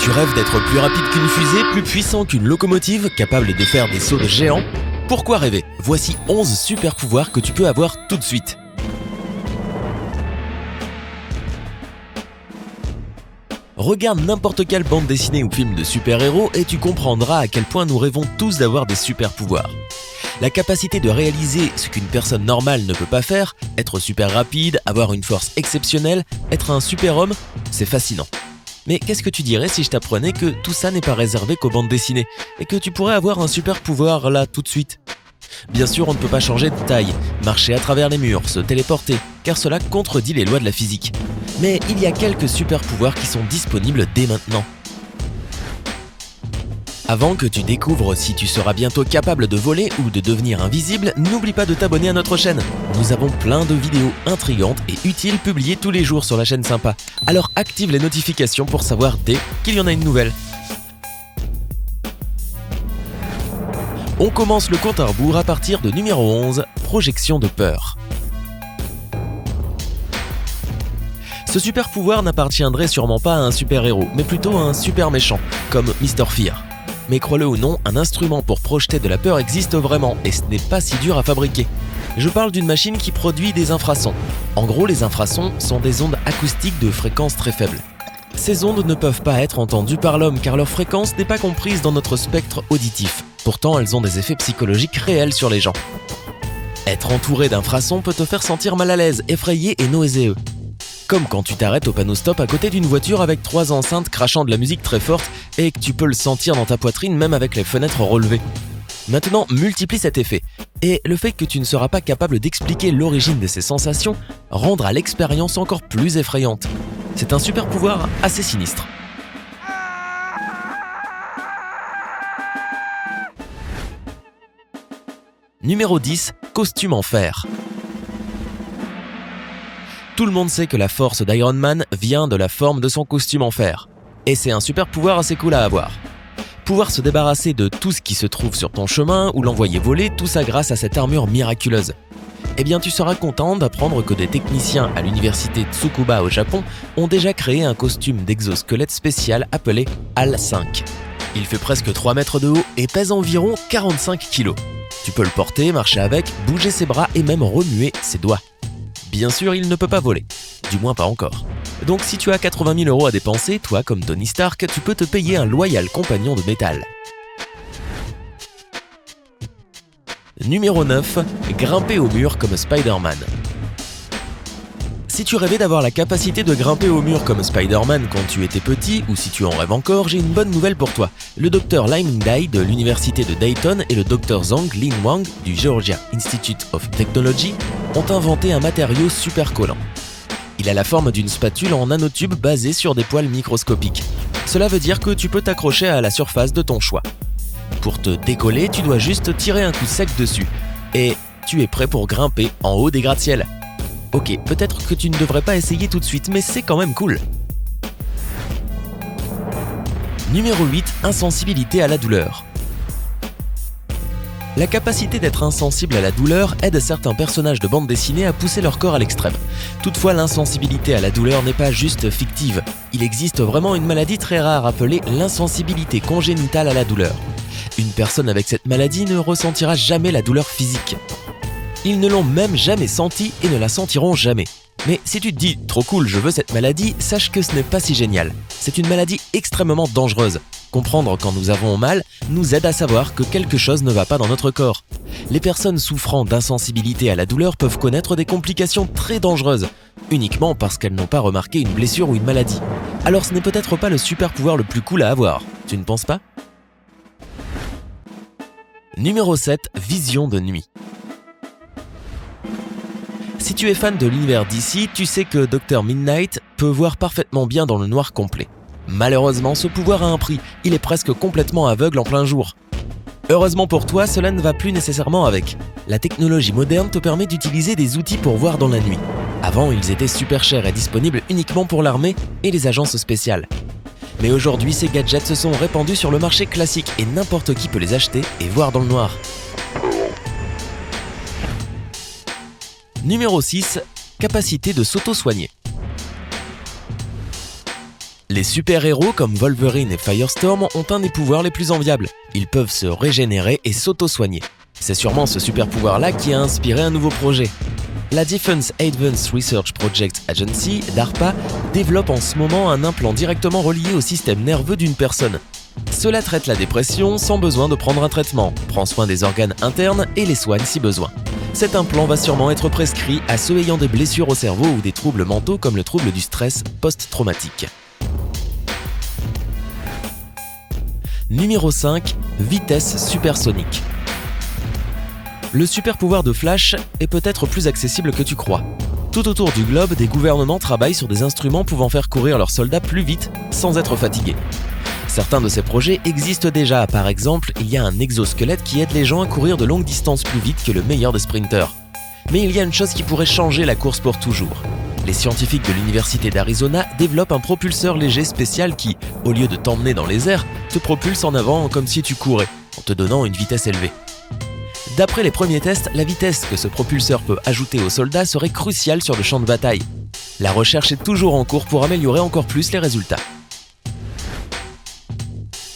Tu rêves d'être plus rapide qu'une fusée, plus puissant qu'une locomotive, capable de faire des sauts de géant? Pourquoi rêver? Voici 11 super pouvoirs que tu peux avoir tout de suite. Regarde n'importe quelle bande dessinée ou film de super-héros et tu comprendras à quel point nous rêvons tous d'avoir des super pouvoirs. La capacité de réaliser ce qu'une personne normale ne peut pas faire, être super rapide, avoir une force exceptionnelle, être un super-homme, c'est fascinant. Mais qu'est-ce que tu dirais si je t'apprenais que tout ça n'est pas réservé qu'aux bandes dessinées et que tu pourrais avoir un super pouvoir là tout de suite? Bien sûr, on ne peut pas changer de taille, marcher à travers les murs, se téléporter, car cela contredit les lois de la physique. Mais il y a quelques super pouvoirs qui sont disponibles dès maintenant. Avant que tu découvres si tu seras bientôt capable de voler ou de devenir invisible, n'oublie pas de t'abonner à notre chaîne. Nous avons plein de vidéos intrigantes et utiles publiées tous les jours sur la chaîne Sympa. Alors active les notifications pour savoir dès qu'il y en a une nouvelle. On commence le compte à rebours à partir de numéro 11, projection de peur. Ce super pouvoir n'appartiendrait sûrement pas à un super-héros, mais plutôt à un super méchant, comme Mr. Fear. Mais crois-le ou non, un instrument pour projeter de la peur existe vraiment, et ce n'est pas si dur à fabriquer. Je parle d'une machine qui produit des infrasons. En gros, les infrasons sont des ondes acoustiques de fréquence très faible. Ces ondes ne peuvent pas être entendues par l'homme car leur fréquence n'est pas comprise dans notre spectre auditif. Pourtant, elles ont des effets psychologiques réels sur les gens. Être entouré d'infrasons peut te faire sentir mal à l'aise, effrayé et nauséeux. Comme quand tu t'arrêtes au panneau stop à côté d'une voiture avec 3 enceintes crachant de la musique très forte et que tu peux le sentir dans ta poitrine même avec les fenêtres relevées. Maintenant, multiplie cet effet. Et le fait que tu ne seras pas capable d'expliquer l'origine de ces sensations rendra l'expérience encore plus effrayante. C'est un super pouvoir assez sinistre. Numéro 10, costume en fer. Tout le monde sait que la force d'Iron Man vient de la forme de son costume en fer. Et c'est un super pouvoir assez cool à avoir. Pouvoir se débarrasser de tout ce qui se trouve sur ton chemin ou l'envoyer voler, tout ça grâce à cette armure miraculeuse. Eh bien, tu seras content d'apprendre que des techniciens à l'université Tsukuba au Japon ont déjà créé un costume d'exosquelette spécial appelé HAL 5. Il fait presque 3 mètres de haut et pèse environ 45 kg. Tu peux le porter, marcher avec, bouger ses bras et même remuer ses doigts. Bien sûr, il ne peut pas voler. Du moins pas encore. Donc si tu as 80 000 € à dépenser, toi comme Tony Stark, tu peux te payer un loyal compagnon de métal. Numéro 9, grimper au mur comme Spider-Man. Si tu rêvais d'avoir la capacité de grimper au mur comme Spider-Man quand tu étais petit, ou si tu en rêves encore, j'ai une bonne nouvelle pour toi. Le Dr Lim Dai de l'université de Dayton et le Dr Zhang Lin Wang du Georgia Institute of Technology ont inventé un matériau super collant. Il a la forme d'une spatule en nanotube basée sur des poils microscopiques. Cela veut dire que tu peux t'accrocher à la surface de ton choix. Pour te décoller, tu dois juste tirer un coup sec dessus. Et tu es prêt pour grimper en haut des gratte-ciel. Ok, peut-être que tu ne devrais pas essayer tout de suite, mais c'est quand même cool. Numéro 8, insensibilité à la douleur. La capacité d'être insensible à la douleur aide certains personnages de bande dessinée à pousser leur corps à l'extrême. Toutefois, l'insensibilité à la douleur n'est pas juste fictive. Il existe vraiment une maladie très rare appelée l'insensibilité congénitale à la douleur. Une personne avec cette maladie ne ressentira jamais la douleur physique. Ils ne l'ont même jamais sentie et ne la sentiront jamais. Mais si tu te dis « trop cool, je veux cette maladie », sache que ce n'est pas si génial. C'est une maladie extrêmement dangereuse. Comprendre quand nous avons mal nous aide à savoir que quelque chose ne va pas dans notre corps. Les personnes souffrant d'insensibilité à la douleur peuvent connaître des complications très dangereuses, uniquement parce qu'elles n'ont pas remarqué une blessure ou une maladie. Alors ce n'est peut-être pas le super pouvoir le plus cool à avoir, tu ne penses pas ? Numéro 7, vision de nuit. Si tu es fan de l'univers DC, tu sais que Dr Midnight peut voir parfaitement bien dans le noir complet. Malheureusement, ce pouvoir a un prix, il est presque complètement aveugle en plein jour. Heureusement pour toi, cela ne va plus nécessairement avec. La technologie moderne te permet d'utiliser des outils pour voir dans la nuit. Avant, ils étaient super chers et disponibles uniquement pour l'armée et les agences spéciales. Mais aujourd'hui, ces gadgets se sont répandus sur le marché classique et n'importe qui peut les acheter et voir dans le noir. Numéro 6, capacité de s'auto-soigner. Les super-héros comme Wolverine et Firestorm ont un des pouvoirs les plus enviables. Ils peuvent se régénérer et s'auto-soigner. C'est sûrement ce super-pouvoir-là qui a inspiré un nouveau projet. La Defense Advanced Research Project Agency, DARPA, développe en ce moment un implant directement relié au système nerveux d'une personne. Cela traite la dépression sans besoin de prendre un traitement, prend soin des organes internes et les soigne si besoin. Cet implant va sûrement être prescrit à ceux ayant des blessures au cerveau ou des troubles mentaux comme le trouble du stress post-traumatique. Numéro 5. Vitesse supersonique. Le super pouvoir de Flash est peut-être plus accessible que tu crois. Tout autour du globe, des gouvernements travaillent sur des instruments pouvant faire courir leurs soldats plus vite sans être fatigués. Certains de ces projets existent déjà, par exemple, il y a un exosquelette qui aide les gens à courir de longues distances plus vite que le meilleur des sprinteurs. Mais il y a une chose qui pourrait changer la course pour toujours. Les scientifiques de l'université d'Arizona développent un propulseur léger spécial qui, au lieu de t'emmener dans les airs, te propulse en avant comme si tu courais, en te donnant une vitesse élevée. D'après les premiers tests, la vitesse que ce propulseur peut ajouter aux soldats serait cruciale sur le champ de bataille. La recherche est toujours en cours pour améliorer encore plus les résultats.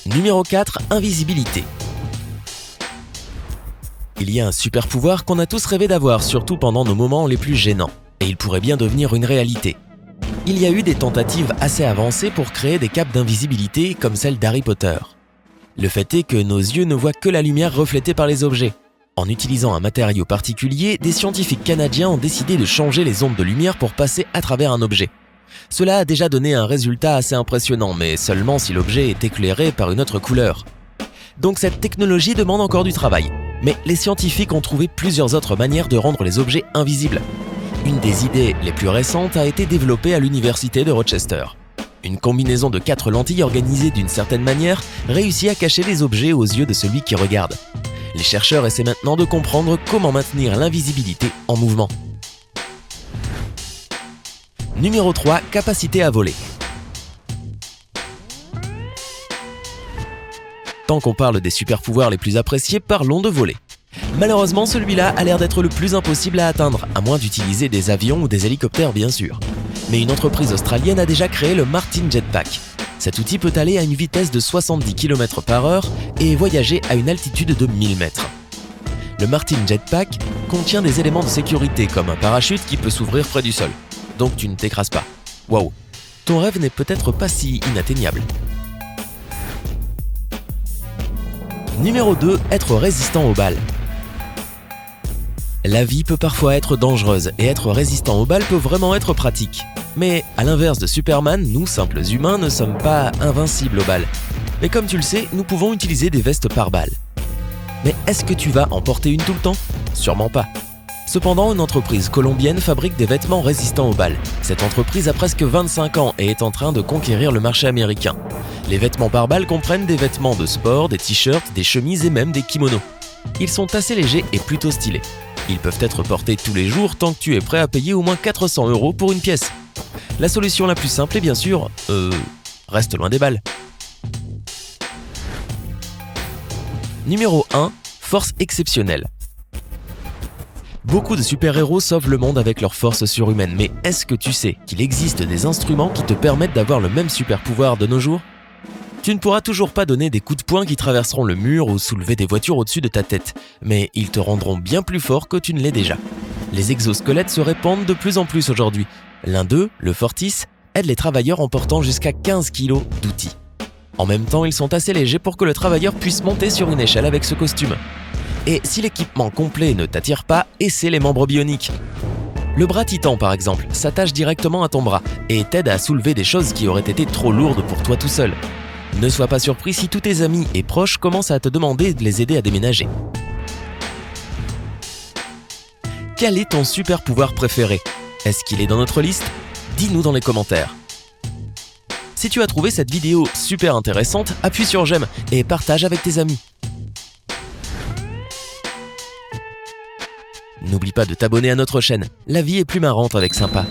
Numéro 4. Invisibilité. Il y a un super pouvoir qu'on a tous rêvé d'avoir, surtout pendant nos moments les plus gênants, et il pourrait bien devenir une réalité. Il y a eu des tentatives assez avancées pour créer des capes d'invisibilité comme celle d'Harry Potter. Le fait est que nos yeux ne voient que la lumière reflétée par les objets. En utilisant un matériau particulier, des scientifiques canadiens ont décidé de changer les ondes de lumière pour passer à travers un objet. Cela a déjà donné un résultat assez impressionnant, mais seulement si l'objet est éclairé par une autre couleur. Donc cette technologie demande encore du travail. Mais les scientifiques ont trouvé plusieurs autres manières de rendre les objets invisibles. Une des idées les plus récentes a été développée à l'université de Rochester. Une combinaison de 4 lentilles organisées d'une certaine manière réussit à cacher les objets aux yeux de celui qui regarde. Les chercheurs essaient maintenant de comprendre comment maintenir l'invisibilité en mouvement. Numéro 3. Capacité à voler. Tant qu'on parle des super-pouvoirs les plus appréciés, parlons de voler. Malheureusement, celui-là a l'air d'être le plus impossible à atteindre, à moins d'utiliser des avions ou des hélicoptères bien sûr. Mais une entreprise australienne a déjà créé le Martin Jetpack. Cet outil peut aller à une vitesse de 70 km/h et voyager à une altitude de 1000 mètres. Le Martin Jetpack contient des éléments de sécurité comme un parachute qui peut s'ouvrir près du sol. Donc tu ne t'écrases pas. Waouh, ton rêve n'est peut-être pas si inatteignable. Numéro 2. Être résistant aux balles. La vie peut parfois être dangereuse et être résistant aux balles peut vraiment être pratique. Mais à l'inverse de Superman, nous, simples humains, ne sommes pas invincibles aux balles. Mais comme tu le sais, nous pouvons utiliser des vestes pare-balles. Mais est-ce que tu vas en porter une tout le temps ? Sûrement pas. Cependant, une entreprise colombienne fabrique des vêtements résistants aux balles. Cette entreprise a presque 25 ans et est en train de conquérir le marché américain. Les vêtements pare-balles comprennent des vêtements de sport, des t-shirts, des chemises et même des kimonos. Ils sont assez légers et plutôt stylés. Ils peuvent être portés tous les jours tant que tu es prêt à payer au moins 400 € pour une pièce. La solution la plus simple est bien sûr, reste loin des balles. Numéro 1. Force exceptionnelle. Beaucoup de super-héros sauvent le monde avec leur force surhumaine, mais est-ce que tu sais qu'il existe des instruments qui te permettent d'avoir le même super-pouvoir de nos jours ? Tu ne pourras toujours pas donner des coups de poing qui traverseront le mur ou soulever des voitures au-dessus de ta tête, mais ils te rendront bien plus fort que tu ne l'es déjà. Les exosquelettes se répandent de plus en plus aujourd'hui. L'un d'eux, le Fortis, aide les travailleurs en portant jusqu'à 15 kg d'outils. En même temps, ils sont assez légers pour que le travailleur puisse monter sur une échelle avec ce costume. Et si l'équipement complet ne t'attire pas, essaie les membres bioniques. Le bras titan par exemple s'attache directement à ton bras et t'aide à soulever des choses qui auraient été trop lourdes pour toi tout seul. Ne sois pas surpris si tous tes amis et proches commencent à te demander de les aider à déménager. Quel est ton super pouvoir préféré ? Est-ce qu'il est dans notre liste ? Dis-nous dans les commentaires. Si tu as trouvé cette vidéo super intéressante, appuie sur j'aime et partage avec tes amis. N'oublie pas de t'abonner à notre chaîne, la vie est plus marrante avec Sympa.